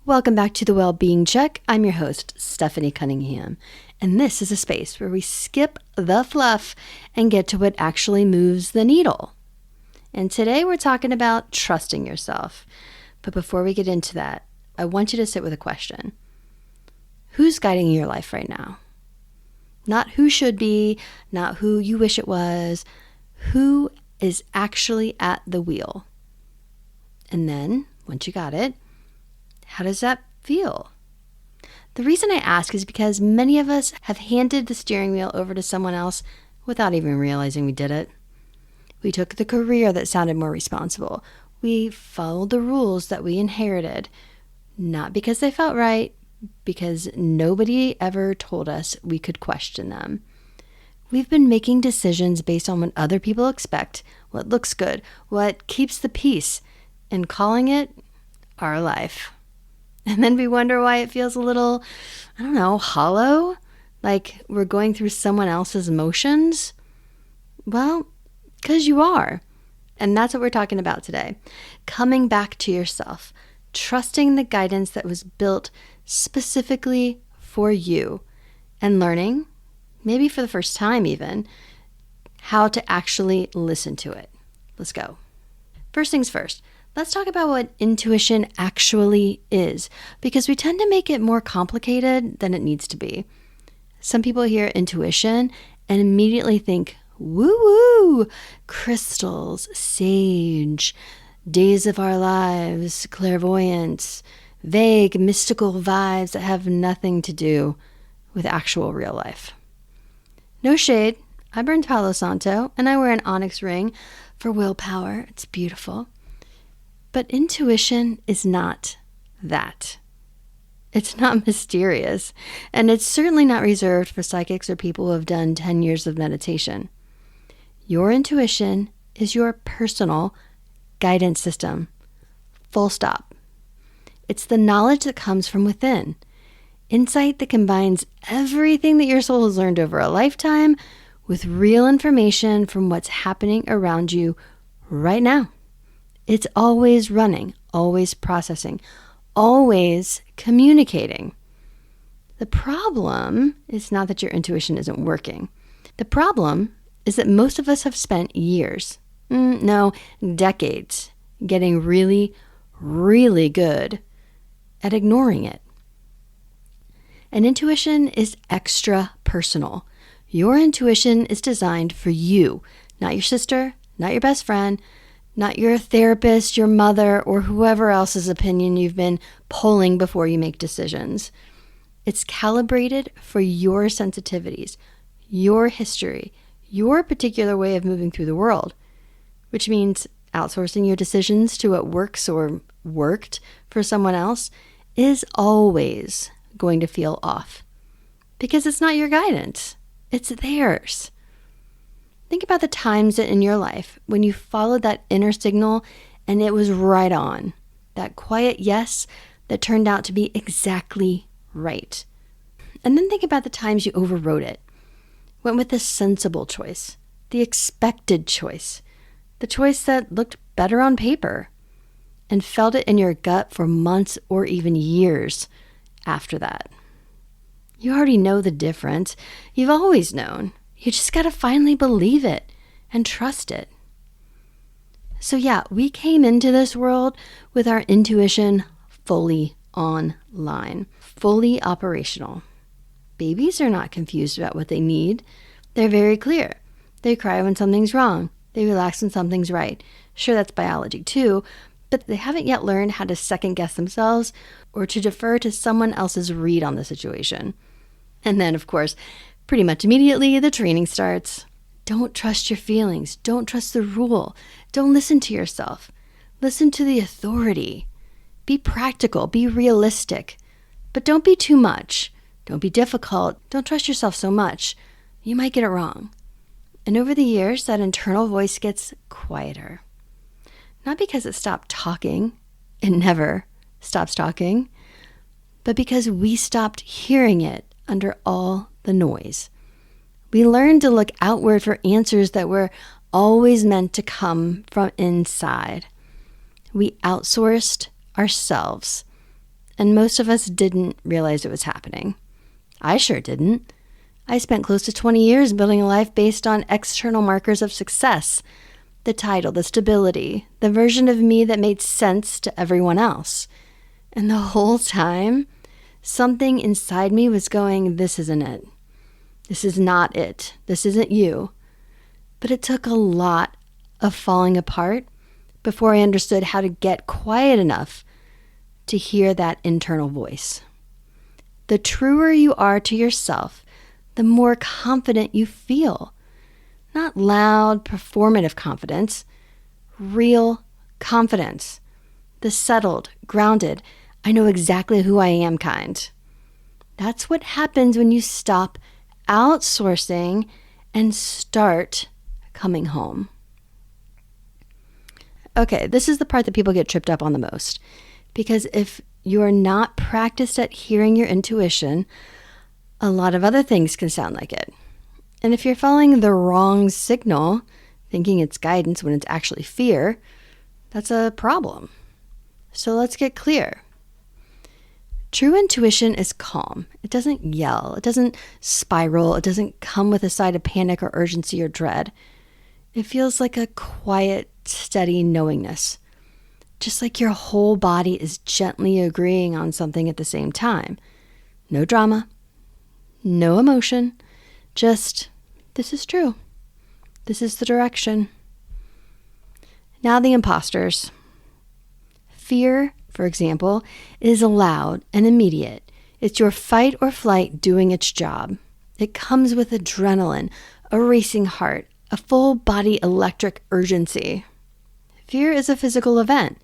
Welcome back to the Wellbeing Check. I'm your host, Stephanie Cunningham, and this is a space where we skip the fluff and get to what actually moves the needle. And today we're talking about trusting yourself. But before we get into that, I want you to sit with a question. Who's guiding your life right now? Not who should be, not who you wish it was. Who is actually at the wheel? And then, once you got it, how does that feel? The reason I ask is because many of us have handed the steering wheel over to someone else without even realizing we did it. We took the career that sounded more responsible. We followed the rules that we inherited, not because they felt right, because nobody ever told us we could question them. We've been making decisions based on what other people expect, what looks good, what keeps the peace, and calling it our life. And then we wonder why it feels a little, hollow, like we're going through someone else's motions. Well, because you are. And that's what we're talking about today. Coming back to yourself, trusting the guidance that was built specifically for you, and learning, maybe for the first time even, how to actually listen to it. Let's go. First things first, let's talk about what intuition actually is, because we tend to make it more complicated than it needs to be. Some people hear intuition and immediately think, woo-woo, crystals, sage, days of our lives, clairvoyance, vague, mystical vibes that have nothing to do with actual real life. No shade, I burned Palo Santo and I wear an onyx ring for willpower. It's beautiful. But intuition is not that. It's not mysterious, and it's certainly not reserved for psychics or people who have done 10 years of meditation. Your intuition is your personal guidance system. Full stop. It's the knowledge that comes from within. Insight that combines everything that your soul has learned over a lifetime with real information from what's happening around you right now. It's always running, always processing, always communicating. The problem is not that your intuition isn't working. The problem is that most of us have spent years, decades, getting really, really good at ignoring it. And intuition is extra personal. Your intuition is designed for you, not your sister, not your best friend, not your therapist, your mother, or whoever else's opinion you've been polling before you make decisions. It's calibrated for your sensitivities, your history, your particular way of moving through the world, which means outsourcing your decisions to what works or worked for someone else is always going to feel off because it's not your guidance, it's theirs. Think about the times in your life when you followed that inner signal and it was right on, that quiet yes that turned out to be exactly right. And then think about the times you overrode it, went with the sensible choice, the expected choice, the choice that looked better on paper, and felt it in your gut for months or even years after that. You already know the difference. You've always known. You just got to finally believe it and trust it. So yeah, we came into this world with our intuition fully online, fully operational. Babies are not confused about what they need. They're very clear. They cry when something's wrong. They relax when something's right. Sure, that's biology too, but they haven't yet learned how to second guess themselves or to defer to someone else's read on the situation. And then, of course, pretty much immediately, the training starts. Don't trust your feelings. Don't trust the rule. Don't listen to yourself. Listen to the authority. Be practical. Be realistic. But don't be too much. Don't be difficult. Don't trust yourself so much. You might get it wrong. And over the years, that internal voice gets quieter. Not because it stopped talking. It never stops talking. But because we stopped hearing it under all the noise. We learned to look outward for answers that were always meant to come from inside. We outsourced ourselves and most of us didn't realize it was happening. I sure didn't. I spent close to 20 years building a life based on external markers of success. The title, the stability, the version of me that made sense to everyone else. And the whole time, something inside me was going, this isn't it. This is not it. This isn't you. But it took a lot of falling apart before I understood how to get quiet enough to hear that internal voice. The truer you are to yourself, the more confident you feel. Not loud, performative confidence, real confidence. The settled, grounded, I know exactly who I am kind. That's what happens when you stop outsourcing and start coming home. Okay, this is the part that people get tripped up on the most. Because if you're not practiced at hearing your intuition, a lot of other things can sound like it. And if you're following the wrong signal, thinking it's guidance when it's actually fear, that's a problem. So let's get clear. True intuition is calm. It doesn't yell. It doesn't spiral. It doesn't come with a side of panic or urgency or dread. It feels like a quiet, steady knowingness. Just like your whole body is gently agreeing on something at the same time. No drama. No emotion. Just, this is true. This is the direction. Now the imposters. Fear, for example, is loud and immediate. It's your fight or flight doing its job. It comes with adrenaline, a racing heart, a full body electric urgency. Fear is a physical event.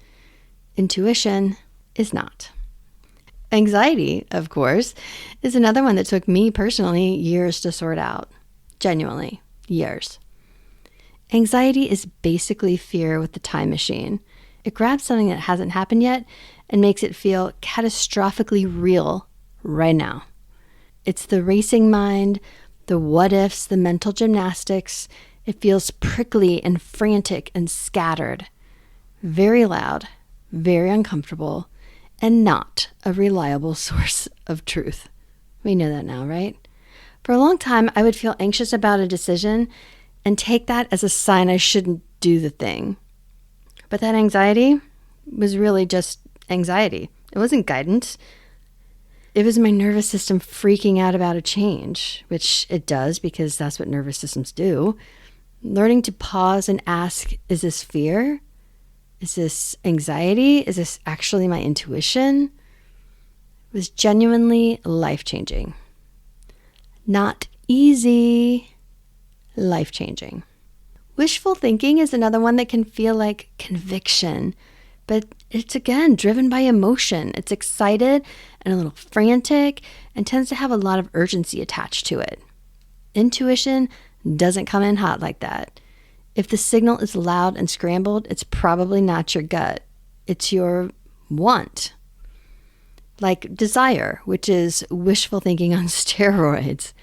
Intuition is not. Anxiety, of course, is another one that took me personally years to sort out. Genuinely, years. Anxiety is basically fear with the time machine. It grabs something that hasn't happened yet and makes it feel catastrophically real right now. It's the racing mind, the what ifs, the mental gymnastics. It feels prickly and frantic and scattered. Very loud, very uncomfortable, and not a reliable source of truth. We know that now, right? For a long time, I would feel anxious about a decision and take that as a sign I shouldn't do the thing. But that anxiety was really just anxiety. It wasn't guidance. It was my nervous system freaking out about a change, which it does because that's what nervous systems do. Learning to pause and ask, is this fear? Is this anxiety? Is this actually my intuition? Was genuinely life-changing. Not easy, life-changing. Wishful thinking is another one that can feel like conviction, but it's again driven by emotion. It's excited and a little frantic and tends to have a lot of urgency attached to it. Intuition doesn't come in hot like that. If the signal is loud and scrambled, it's probably not your gut. It's your want. Like desire, which is wishful thinking on steroids.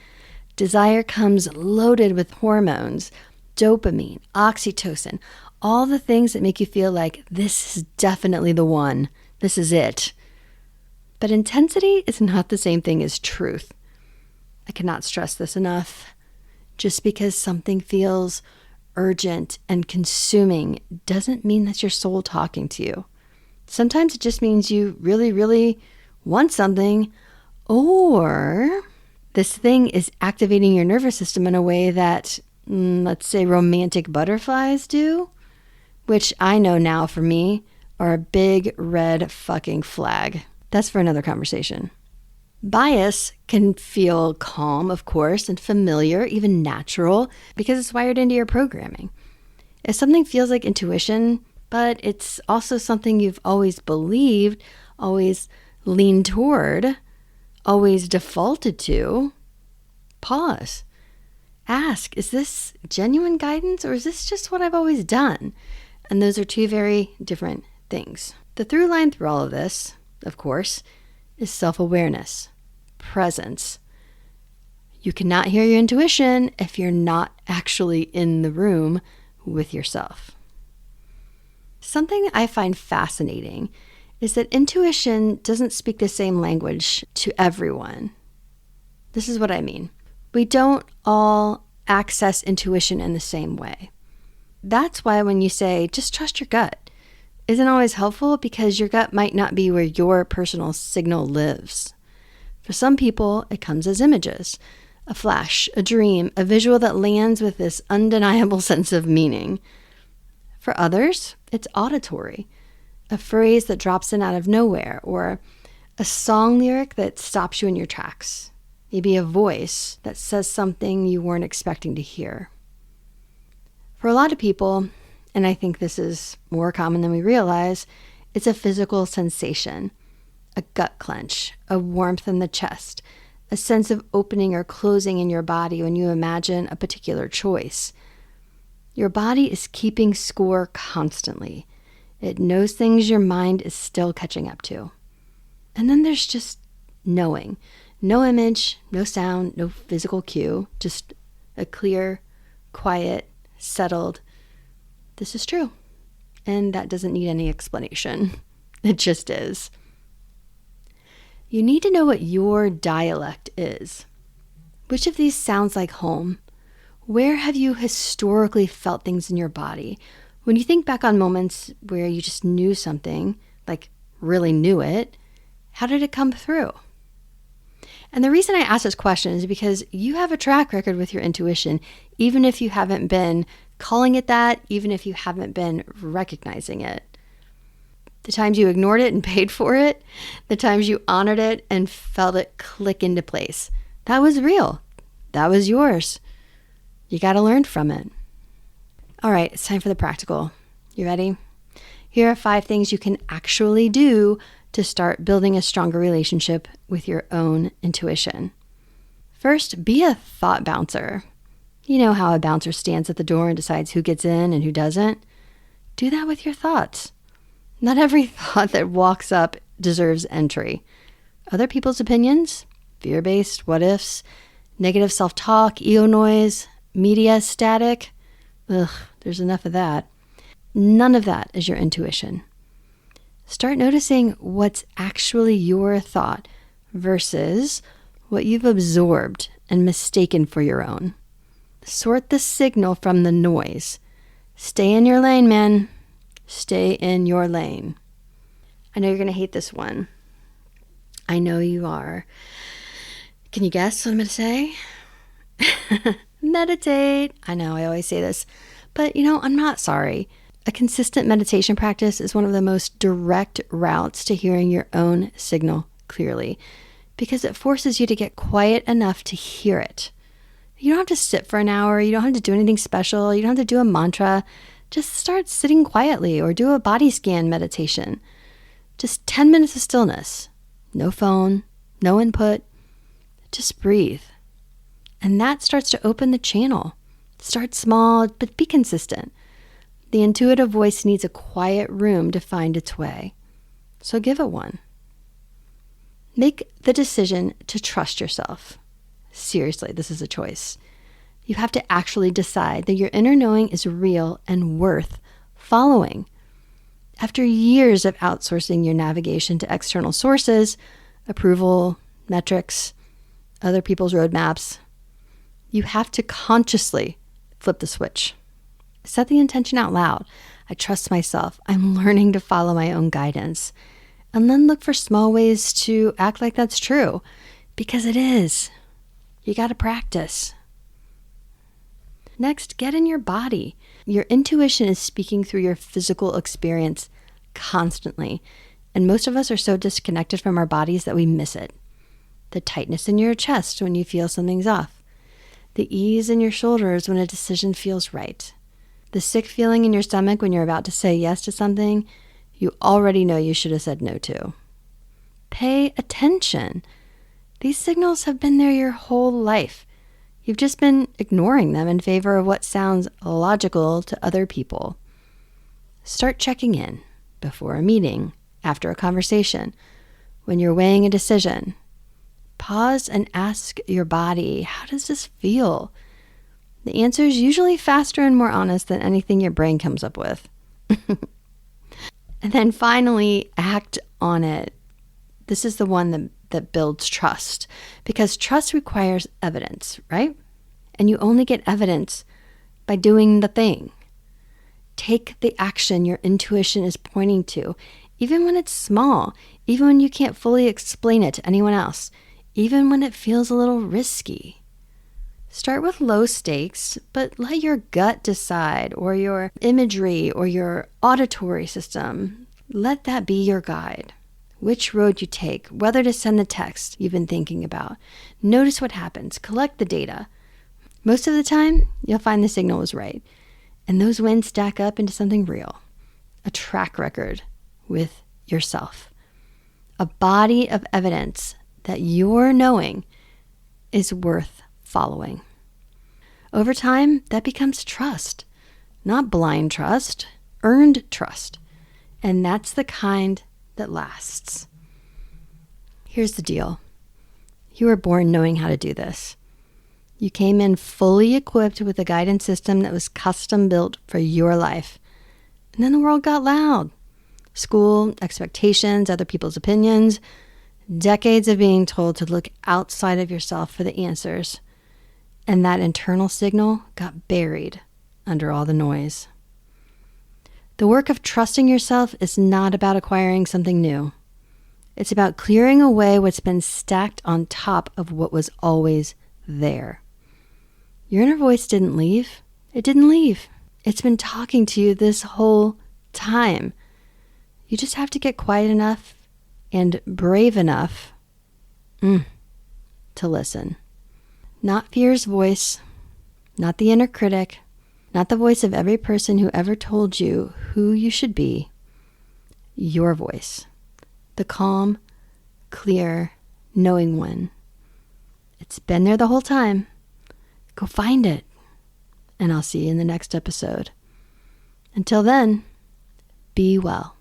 Desire comes loaded with hormones, dopamine, oxytocin, all the things that make you feel like this is definitely the one. This is it. But intensity is not the same thing as truth. I cannot stress this enough. Just because something feels urgent and consuming doesn't mean that's your soul talking to you. Sometimes it just means you really, really want something, or this thing is activating your nervous system in a way that, let's say, romantic butterflies do, which I know now for me are a big red fucking flag. That's for another conversation. Bias can feel calm, of course, and familiar, even natural, because it's wired into your programming. If something feels like intuition, but it's also something you've always believed, always leaned toward, always defaulted to, pause. Ask, is this genuine guidance or is this just what I've always done? And those are two very different things. The through line through all of this, of course, is self-awareness, presence. You cannot hear your intuition if you're not actually in the room with yourself. Something I find fascinating is that intuition doesn't speak the same language to everyone. This is what I mean. We don't all access intuition in the same way. That's why when you say, just trust your gut, isn't always helpful, because your gut might not be where your personal signal lives. For some people, it comes as images, a flash, a dream, a visual that lands with this undeniable sense of meaning. For others, it's auditory, a phrase that drops in out of nowhere, or a song lyric that stops you in your tracks. Maybe a voice that says something you weren't expecting to hear. For a lot of people, and I think this is more common than we realize, it's a physical sensation, a gut clench, a warmth in the chest, a sense of opening or closing in your body when you imagine a particular choice. Your body is keeping score constantly. It knows things your mind is still catching up to. And then there's just knowing. No image, no sound, no physical cue, just a clear, quiet, settled, this is true. And that doesn't need any explanation. It just is. You need to know what your dialect is. Which of these sounds like home? Where have you historically felt things in your body? When you think back on moments where you just knew something, like really knew it, how did it come through? And the reason I ask this question is because you have a track record with your intuition, even if you haven't been calling it that, even if you haven't been recognizing it. The times you ignored it and paid for it, the times you honored it and felt it click into place. That was real. That was yours. You got to learn from it. All right, it's time for the practical. You ready? Here are 5 things you can actually do to start building a stronger relationship with your own intuition. First, be a thought bouncer. You know how a bouncer stands at the door and decides who gets in and who doesn't? Do that with your thoughts. Not every thought that walks up deserves entry. Other people's opinions, fear-based what ifs, negative self-talk, ego noise, media static, there's enough of that. None of that is your intuition. Start noticing what's actually your thought versus what you've absorbed and mistaken for your own. Sort the signal from the noise. Stay in your lane, man. Stay in your lane. I know you're going to hate this one. I know you are. Can you guess what I'm going to say? Meditate. I know I always say this, but I'm not sorry. A consistent meditation practice is one of the most direct routes to hearing your own signal clearly, because it forces you to get quiet enough to hear it. You don't have to sit for an hour. You don't have to do anything special. You don't have to do a mantra. Just start sitting quietly or do a body scan meditation. Just 10 minutes of stillness. No phone, no input. Just breathe. And that starts to open the channel. Start small, but be consistent. The intuitive voice needs a quiet room to find its way. So give it one. Make the decision to trust yourself. Seriously, this is a choice. You have to actually decide that your inner knowing is real and worth following. After years of outsourcing your navigation to external sources, approval, metrics, other people's roadmaps, you have to consciously flip the switch. Set the intention out loud. I trust myself. I'm learning to follow my own guidance. And then look for small ways to act like that's true, because it is. You got to practice. Next, get in your body. Your intuition is speaking through your physical experience constantly. And most of us are so disconnected from our bodies that we miss it. The tightness in your chest when you feel something's off. The ease in your shoulders when a decision feels right. The sick feeling in your stomach when you're about to say yes to something you already know you should have said no to. Pay attention. These signals have been there your whole life. You've just been ignoring them in favor of what sounds logical to other people. Start checking in before a meeting, after a conversation, when you're weighing a decision. Pause and ask your body, how does this feel? The answer is usually faster and more honest than anything your brain comes up with. And then finally, act on it. This is the one that builds trust, because trust requires evidence, right? And you only get evidence by doing the thing. Take the action your intuition is pointing to, even when it's small, even when you can't fully explain it to anyone else, even when it feels a little risky. Start with low stakes, but let your gut decide, or your imagery, or your auditory system. Let that be your guide. Which road you take, whether to send the text you've been thinking about. Notice what happens. Collect the data. Most of the time, you'll find the signal was right. And those wins stack up into something real. A track record with yourself. A body of evidence that your knowing is worth following. Over time, that becomes trust. Not blind trust, earned trust. And that's the kind that lasts. Here's the deal. You were born knowing how to do this. You came in fully equipped with a guidance system that was custom built for your life. And then the world got loud. School, expectations, other people's opinions, decades of being told to look outside of yourself for the answers. And that internal signal got buried under all the noise. The work of trusting yourself is not about acquiring something new. It's about clearing away what's been stacked on top of what was always there. Your inner voice didn't leave. It didn't leave. It's been talking to you this whole time. You just have to get quiet enough and brave enough to listen. Not fear's voice, not the inner critic, not the voice of every person who ever told you who you should be. Your voice. The calm, clear, knowing one. It's been there the whole time. Go find it. And I'll see you in the next episode. Until then, be well.